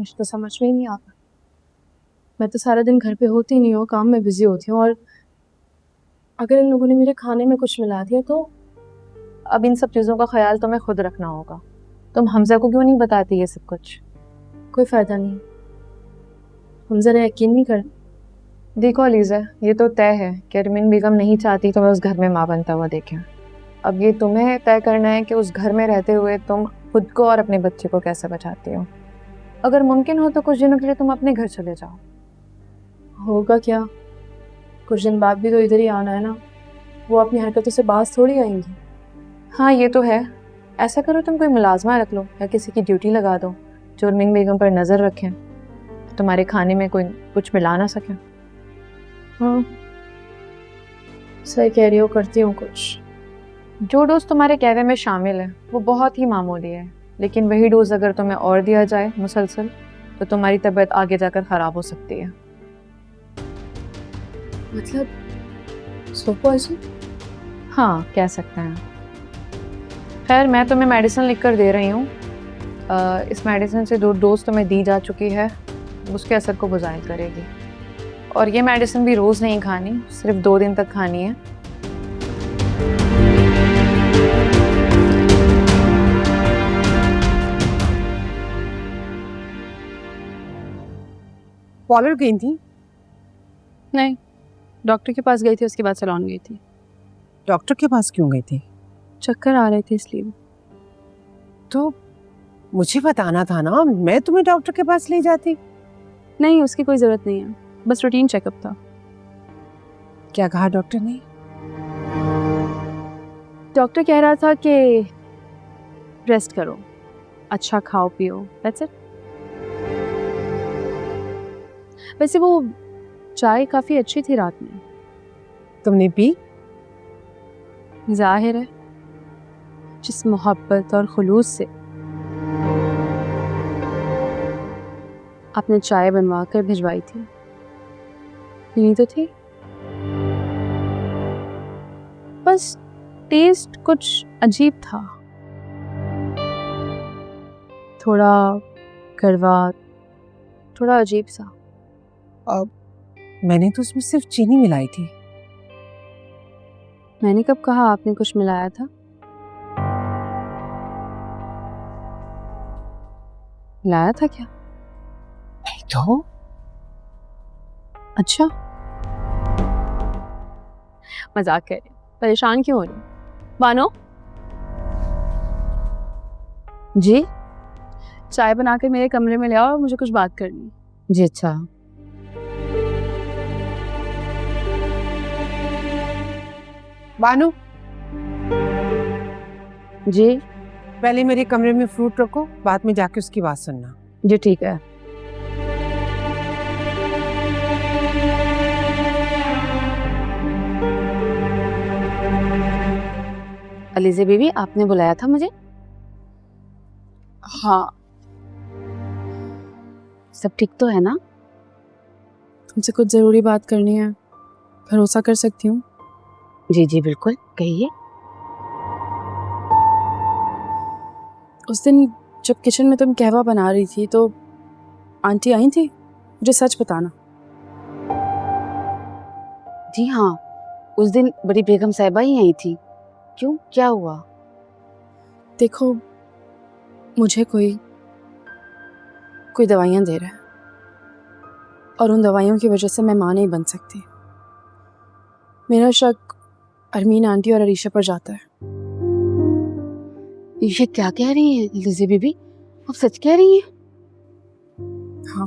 मुझे तो समझ में ही नहीं आता। मैं तो सारा दिन घर पे होती नहीं हूँ, काम में बिजी होती हूँ, और अगर इन लोगों ने मेरे खाने में कुछ मिला दिया तो। अब इन सब चीज़ों का ख्याल तुम्हें खुद रखना होगा। तुम हमजा को क्यों नहीं बताती ये सब कुछ? कोई फायदा नहीं, हम जरा यकीन नहीं कर। देखो अलीज़ा, ये तो तय है कि अरमीन बेगम नहीं चाहती तुम्हें उस घर में माँ बनता हुआ देखें। अब ये तुम्हें तय करना है कि उस घर में रहते हुए तुम खुद को और अपने बच्चे को कैसे बचाती हो। अगर मुमकिन हो तो कुछ दिनों के लिए तुम अपने घर चले जाओ। होगा क्या, कुछ दिन बाद भी तो इधर ही आना है ना। वो अपनी हरकतों से बाज थोड़ी आएंगी। हाँ ये तो है। ऐसा करो, तुम कोई मुलाजमा रख लो या किसी की ड्यूटी लगा दो जो अरमीन बेगम पर नज़र रखें, तुम्हारे खाने में कोई कुछ मिला ना सके। हाँ सही कह रही हो, करती हूँ कुछ। जो डोज तुम्हारे कहवे में शामिल है वो बहुत ही मामूली है, लेकिन वही डोज अगर तुम्हें और दिया जाए मुसलसल तो तुम्हारी तबीयत आगे जाकर खराब हो सकती है। मतलब स्लो पॉइजन? हाँ कह सकते हैं। खैर मैं तुम्हें मेडिसिन लिख कर दे रही हूँ। इस मेडिसिन से 2 डोज तुम्हें दी जा चुकी है, उसके असर को बुझाया करेगी। और ये मेडिसिन भी रोज़ नहीं खानी, सिर्फ 2 दिन तक खानी है। पार्लर गई थी? नहीं, डॉक्टर के पास गई थी, उसके बाद सैलून गई थी। डॉक्टर के पास क्यों गई थी? चक्कर आ रहे थे इसलिए। तो मुझे बताना था ना, मैं तुम्हें डॉक्टर के पास ले जाती। नहीं, उसकी कोई ज़रूरत नहीं है, बस रूटीन चेकअप था। क्या कहा डॉक्टर ने? डॉक्टर कह रहा था कि रेस्ट करो, अच्छा खाओ पियो, दैट्स इट। वैसे वो चाय काफ़ी अच्छी थी रात में। तुमने पी? जाहिर है, जिस मोहब्बत और खुलूस से आपने चाय बनवा कर भिजवाई थी, पीनी तो थी। बस टेस्ट कुछ अजीब था, थोड़ा कड़वा, थोड़ा अजीब सा। अब मैंने तो उसमें सिर्फ चीनी मिलाई थी। मैंने कब कहा आपने कुछ मिलाया था? मिलाया था क्या? नहीं तो? अच्छा, मजाक कर रही, परेशान क्यों हो रही? बानो जी चाय बनाकर मेरे कमरे में ले आओ, मुझे कुछ बात करनी है। जी अच्छा। बानू, जी पहले मेरे कमरे में फ्रूट रखो, बाद में जाके उसकी बात सुनना। जी ठीक है। अलीज़ा बीवी, आपने बुलाया था मुझे? हाँ, सब ठीक तो है ना? तुमसे कुछ ज़रूरी बात करनी है, भरोसा कर सकती हूँ? जी जी बिल्कुल, कहिए। उस दिन जब किचन में तुम कहवा बना रही थी तो आंटी आई थी? मुझे सच बताना। जी हाँ, उस दिन बड़ी बेगम साहिबा ही आई थी। क्यों, क्या हुआ? देखो, मुझे कोई दवाइयाँ दे रहा है और उन दवाइयों की वजह से मैं माँ नहीं बन सकती। मेरा शक अरमीन आंटी और अरीशा पर जाता है। ये क्या कह रही हैं अलीज़ा बीबी? आप सच कह रही हैं? हाँ,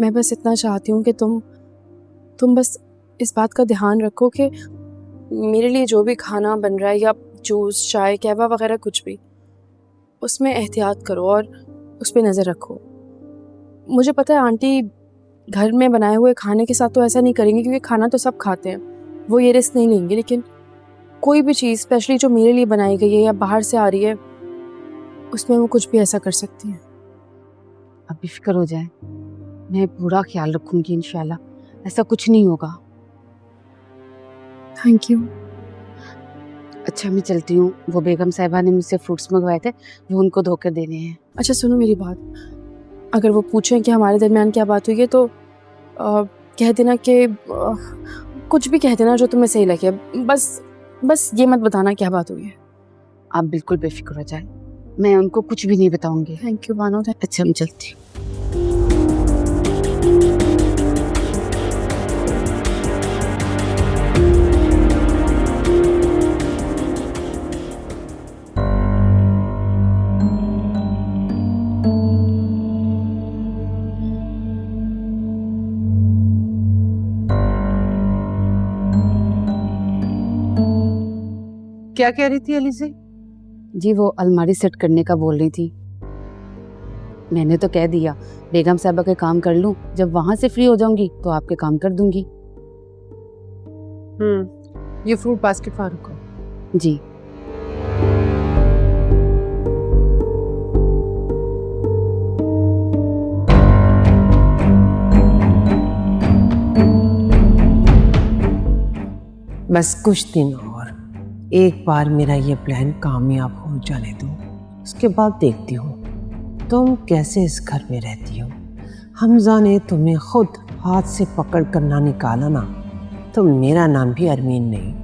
मैं बस इतना चाहती हूँ कि तुम बस इस बात का ध्यान रखो कि मेरे लिए जो भी खाना बन रहा है या जूस, चाय, कहवा वगैरह कुछ भी, उसमें एहतियात करो और उस पर नज़र रखो। मुझे पता है आंटी घर में बनाए हुए खाने के साथ तो ऐसा नहीं करेंगे, क्योंकि खाना तो सब खाते हैं, वो ये रिस्क नहीं लेंगे, लेकिन कोई भी चीज़ स्पेशली जो मेरे लिए बनाई गई है या बाहर से आ रही है, उसमें वो कुछ भी ऐसा कर सकती हैं। अब बेफिक्र हो जाए, मैं पूरा ख्याल रखूंगी इंशाल्लाह, ऐसा कुछ नहीं होगा। Thank you. अच्छा मैं चलती हूँ, वो बेगम साहिबा ने मुझसे फ्रूट्स मंगवाए थे, वो उनको धोकर देने हैं। अच्छा सुनो मेरी बात, अगर वो पूछें कि हमारे दरमियान क्या बात हुई है तो कह देना कि कुछ भी कह देना जो तुम्हें सही लगे। बस ये मत बताना क्या बात हुई है। आप बिल्कुल बेफिक्र हो जाए, मैं उनको कुछ भी नहीं बताऊंगी। Thank you Bano. अच्छा, हम चलती हूँ। क्या कह रही थी अलीज़े? जी वो अलमारी सेट करने का बोल रही थी। मैंने तो कह दिया बेगम साहबा के काम कर लूं, जब वहां से फ्री हो जाऊंगी तो आपके काम कर दूंगी। ये फ्रूट बास्केट वहाँ रखो। जी। बस कुछ दिन और, एक बार मेरा ये प्लान कामयाब हो जाने दो, उसके बाद देखती हूँ तुम कैसे इस घर में रहती हो। हमजा ने तुम्हें खुद हाथ से पकड़ कर ना निकाला ना, तो मेरा नाम भी अरमीन नहीं।